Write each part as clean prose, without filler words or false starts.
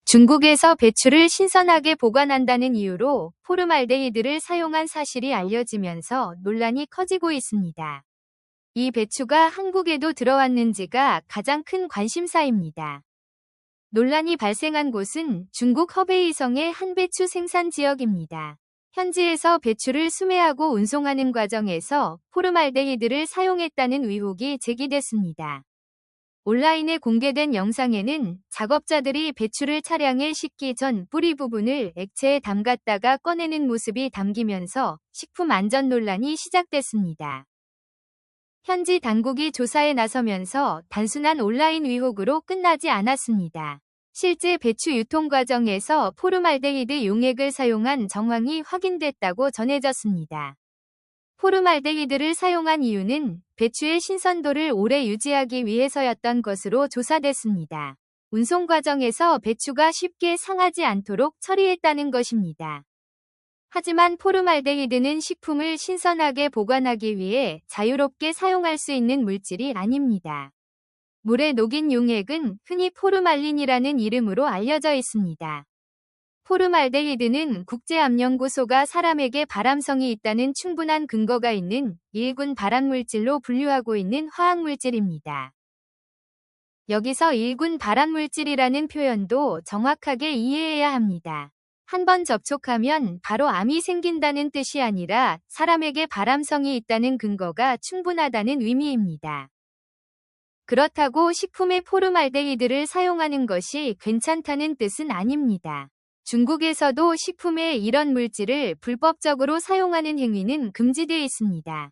중국에서 배추를 신선하게 보관한다는 이유로 포르말데히드를 사용한 사실이 알려지면서 논란이 커지고 있습니다. 이 배추가 한국에도 들어왔는지가 가장 큰 관심사입니다. 논란이 발생한 곳은 중국 허베이성의 한 배추 생산 지역입니다. 현지에서 배추를 수매하고 운송하는 과정에서 포르말데히드를 사용했다는 의혹이 제기됐습니다. 온라인에 공개된 영상에는 작업자들이 배추를 차량에 싣기 전 뿌리 부분을 액체에 담갔다가 꺼내는 모습이 담기면서 식품 안전 논란이 시작됐습니다. 현지 당국이 조사에 나서면서 단순한 온라인 의혹으로 끝나지 않았습니다. 실제 배추 유통 과정에서 포르말데히드 용액을 사용한 정황이 확인됐다고 전해졌습니다. 포르말데히드를 사용한 이유는 배추의 신선도를 오래 유지하기 위해서였던 것으로 조사됐습니다. 운송 과정에서 배추가 쉽게 상하지 않도록 처리했다는 것입니다. 하지만 포르말데히드는 식품을 신선하게 보관하기 위해 자유롭게 사용할 수 있는 물질이 아닙니다. 물에 녹인 용액은 흔히 포르말린이라는 이름으로 알려져 있습니다. 포르말데히드는 국제암연구소가 사람에게 발암성이 있다는 충분한 근거가 있는 1군 발암물질로 분류하고 있는 화학물질입니다. 여기서 1군 발암물질이라는 표현도 정확하게 이해해야 합니다. 한 번 접촉하면 바로 암이 생긴다는 뜻이 아니라 사람에게 발암성이 있다는 근거가 충분하다는 의미입니다. 그렇다고 식품에 포르말데히드를 사용하는 것이 괜찮다는 뜻은 아닙니다. 중국에서도 식품에 이런 물질을 불법적으로 사용하는 행위는 금지되어 있습니다.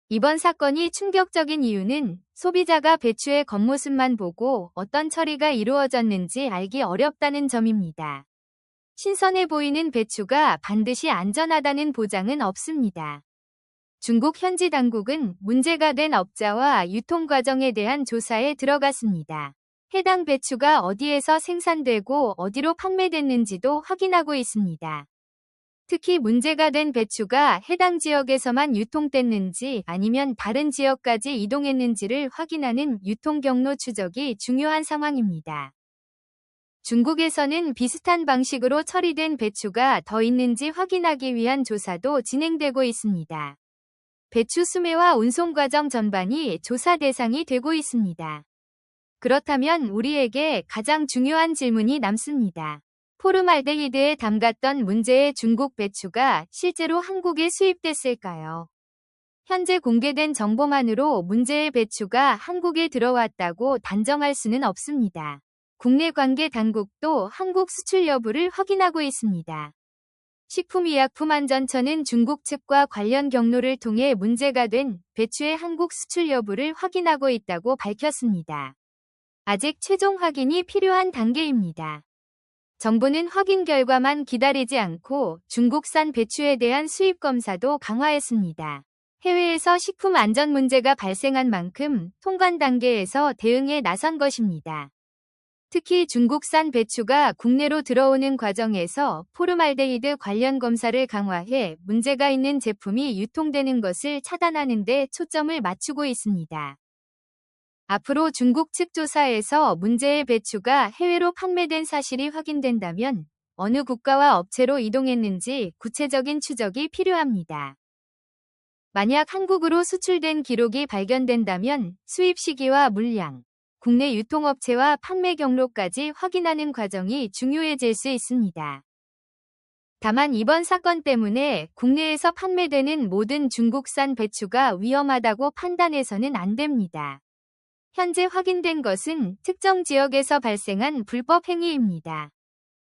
이번 사건이 충격적인 이유는 소비자가 배추의 겉모습만 보고 어떤 처리가 이루어졌는지 알기 어렵다는 점입니다. 신선해 보이는 배추가 반드시 안전하다는 보장은 없습니다. 중국 현지 당국은 문제가 된 업자와 유통 과정에 대한 조사에 들어갔습니다. 해당 배추가 어디에서 생산되고 어디로 판매됐는지도 확인하고 있습니다. 특히 문제가 된 배추가 해당 지역에서만 유통됐는지 아니면 다른 지역까지 이동했는지를 확인하는 유통 경로 추적이 중요한 상황입니다. 중국에서는 비슷한 방식으로 처리된 배추가 더 있는지 확인하기 위한 조사도 진행되고 있습니다. 배추 수매와 운송 과정 전반이 조사 대상이 되고 있습니다. 그렇다면 우리에게 가장 중요한 질문이 남습니다. 포르말데히드에 담갔던 문제의 중국 배추가 실제로 한국에 수입됐을까요? 현재 공개된 정보만으로 문제의 배추가 한국에 들어왔다고 단정할 수는 없습니다. 국내 관계 당국도 한국 수출 여부를 확인하고 있습니다. 식품의약품안전처는 중국 측과 관련 경로를 통해 문제가 된 배추의 한국 수출 여부를 확인하고 있다고 밝혔습니다. 아직 최종 확인이 필요한 단계입니다. 정부는 확인 결과만 기다리지 않고 중국산 배추에 대한 수입 검사도 강화했습니다. 해외에서 식품 안전 문제가 발생한 만큼 통관 단계에서 대응에 나선 것입니다. 특히 중국산 배추가 국내로 들어오는 과정에서 포르말데히드 관련 검사를 강화해 문제가 있는 제품이 유통되는 것을 차단하는 데 초점을 맞추고 있습니다. 앞으로 중국 측 조사에서 문제의 배추가 해외로 판매된 사실이 확인된다면 어느 국가와 업체로 이동했는지 구체적인 추적이 필요합니다. 만약 한국으로 수출된 기록이 발견된다면 수입 시기와 물량, 국내 유통업체와 판매 경로까지 확인하는 과정이 중요해질 수 있습니다. 다만 이번 사건 때문에 국내에서 판매되는 모든 중국산 배추가 위험하다고 판단해서는 안 됩니다. 현재 확인된 것은 특정 지역에서 발생한 불법 행위입니다.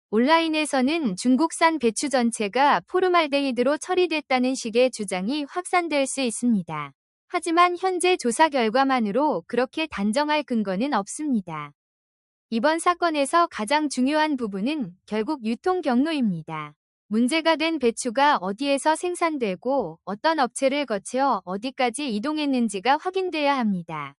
온라인에서는 중국산 배추 전체가 포르말데히드로 처리됐다는 식의 주장이 확산될 수 있습니다. 하지만 현재 조사 결과만으로 그렇게 단정할 근거는 없습니다. 이번 사건에서 가장 중요한 부분은 결국 유통 경로입니다. 문제가 된 배추가 어디에서 생산되고 어떤 업체를 거쳐 어디까지 이동했는지가 확인돼야 합니다.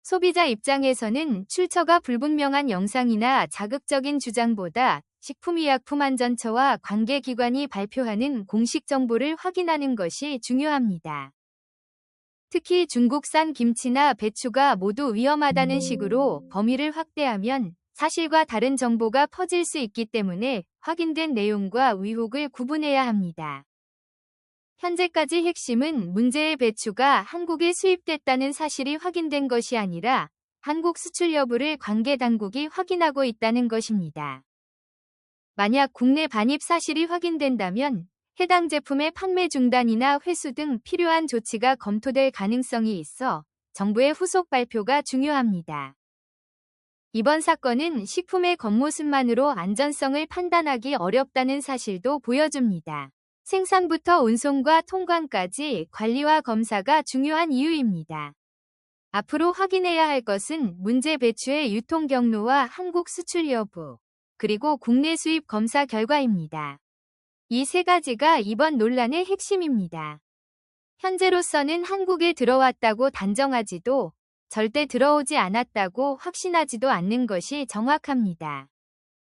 소비자 입장에서는 출처가 불분명한 영상이나 자극적인 주장보다 식품의약품안전처와 관계기관이 발표하는 공식 정보를 확인하는 것이 중요합니다. 특히 중국산 김치나 배추가 모두 위험하다는 식으로 범위를 확대하면 사실과 다른 정보가 퍼질 수 있기 때문에 확인된 내용과 의혹을 구분해야 합니다. 현재까지 핵심은 문제의 배추가 한국에 수입됐다는 사실이 확인된 것이 아니라 한국 수출 여부를 관계 당국이 확인하고 있다는 것입니다. 만약 국내 반입 사실이 확인된다면 해당 제품의 판매 중단이나 회수 등 필요한 조치가 검토될 가능성이 있어 정부의 후속 발표가 중요합니다. 이번 사건은 식품의 겉모습만으로 안전성을 판단하기 어렵다는 사실도 보여줍니다. 생산부터 운송과 통관까지 관리와 검사가 중요한 이유입니다. 앞으로 확인해야 할 것은 문제 배추의 유통 경로와 한국 수출 여부, 그리고 국내 수입 검사 결과입니다. 이 세 가지가 이번 논란의 핵심입니다. 현재로서는 한국에 들어왔다고 단정하지도 절대 들어오지 않았다고 확신하지도 않는 것이 정확합니다.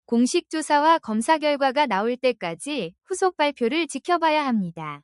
공식 조사와 검사 결과가 나올 때까지 후속 발표를 지켜봐야 합니다.